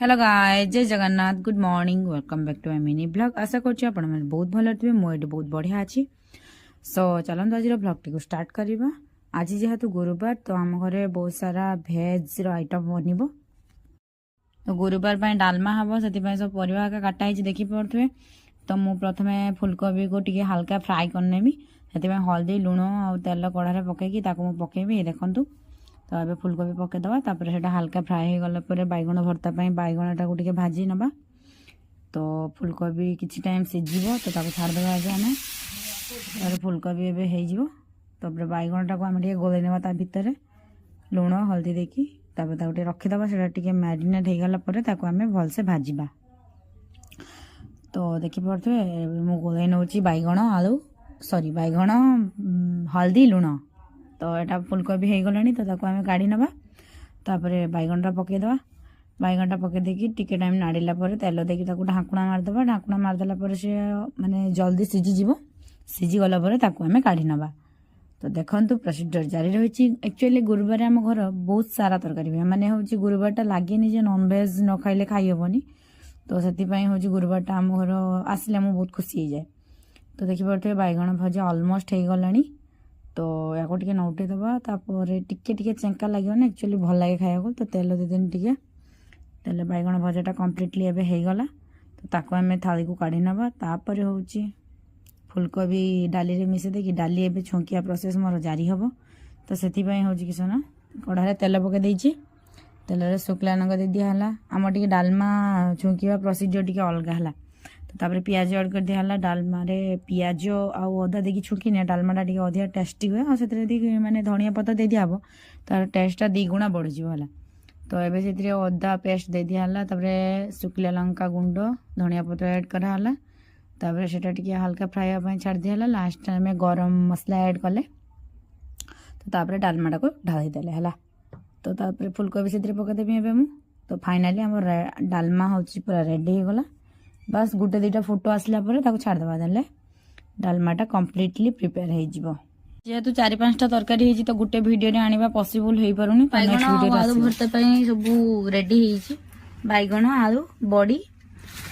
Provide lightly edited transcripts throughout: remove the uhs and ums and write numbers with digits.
Hello guys, जय Jagannath, good morning, welcome back to my mini blog. आशा करछि आपण माने बहुत भलो थिबे। मो एटे बहुत बढ़िया अछि। सो चलंतु आज ब्लॉग टी को स्टार्ट करबा। आज जेहेतु गुरुवार तो आम घरे बहुत सारा भेज रो आइटम बनिबो। तो गुरुवार पय डालमा हबो, सेति पय सब परिवा का काटा हिच देखि पड़थवे। तो मु प्रथमे फूलकोबी को टिके हल्का फ्राई करनेमी। सेति पय हल्दी लूण और तेल कढ़ा रे पके कि ताको मु पकेबी। देखंतु तो अब फूलकोबी पकेदवा, तापर सेटा हल्का फ्राए हो गला पर बैगण भर्ता बैगणटा को टिके भाजी नबा। तो फूलकोबी किछि टाइम सिझिबो तो ताको छाड़ देबा। आगे आमे और फूलकोबी एबे हे जिवो। तो बैगणटा को आमे टिके गोले नेबा ता भितरे लूण हल्दी देकी, तापर ताको टिके रखि दबा। सेटा टिके मैरिनेट हे गला पर ताको आमे भल से भाजीबा। तो देखि पड़थवे मु गोले नउची बैगण आलू सॉरी बैगण हल्दी लूण। तो यहाँ फूलकोबी हो गलानी तो ताको आमे काढ़ी नबा। तापरे बैगणटा पकेदवा। बैगणटा पके देकी टिके टाइम नाड़ीला पर तेल देकी ताको ढाकुणा मारदबा। ढाकुणा मारदेला पर से माने जल्दी सिझी जीवो। सिझी गला पर ताको आमे काढ़ी नबा। तो देखंतु प्रोसीजर जारी रहिछि। एक्चुअली गुरुवार आम घर बहुत सारा तरकारी हुए। माने होछि गुरुवारटा लागेनी जे नॉन वेज न खाइले खाइ हेबनी। तो सेति पय होछि गुरुवारटा आम घर आसिले मु बहुत खुशी हो जाए। तो देखि पड़थवे बैगण भजा ऑलमोस्ट हो गलानी। तो या टिके नौटे दबा। तापर टिके टिके चेंका लगे ना, एक्चुअली भल लगे खाया। तो तेल देदेन टिके तेल बैगण भजाटा कम्प्लीटली एबे हो गला। तो ताको आमे थाली को काढ़ी नबा। तापर होउची फूलकोबी डाली रे मिसे देकी डाली एबे छौंकिया प्रोसेस मोर जारी हबो। तो सेति पय होउची कि सोना कढ़ा रे तेल पके देइची। तेल रे शुक्ला नंग दे दिया हला। आम टिके डालमा छौंकिया प्रोसीजर टिके अलगा हला। तो तापर पियाज ऐड कर दिया हला। डालमा रे पियाज आउ अदा देकी छुंकिने डालमाटा टिके अधिक टेस्टी हुए। और सेतरे दी माने धनिया पत्ता दे दिया हबो, तार टेस्टटा दी गुणा बढ़ जिवो हला। तो एबे सेतरे अदा पेस्ट दे दिया हला। तापर शुक्ला लंका गुंड धनिया पत्ता ऐड करा हला। तापर सेटा टिके हल्का फ्राई होबा छाड़ दिया हला। लास्ट में गरम मसला ऐड कले। तो तापर डालमाटा को ढाली देले हला। तो तापर फूलकोबी सेतरे पका देबी एबे मु। तो फाइनली हमर डालमा होची पूरा रेडी हो गला। बस गुटे दुटा फोटो आसला पर ताको छाड़ देबा देले डालमाटा कंप्लीटली प्रिपेयर हो जिवो। जेहेतु 4-5टा तरकारी हेजी तो गुटे वीडियो रे आनिबा पॉसिबल होई परुनी। तो नेक्स्ट वीडियो रे आलू भरता पई सब रेडी हेजी। बैगण आलू बड़ी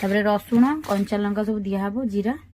तापर रसुण कंचा लंका सब दिया हबो, जीरा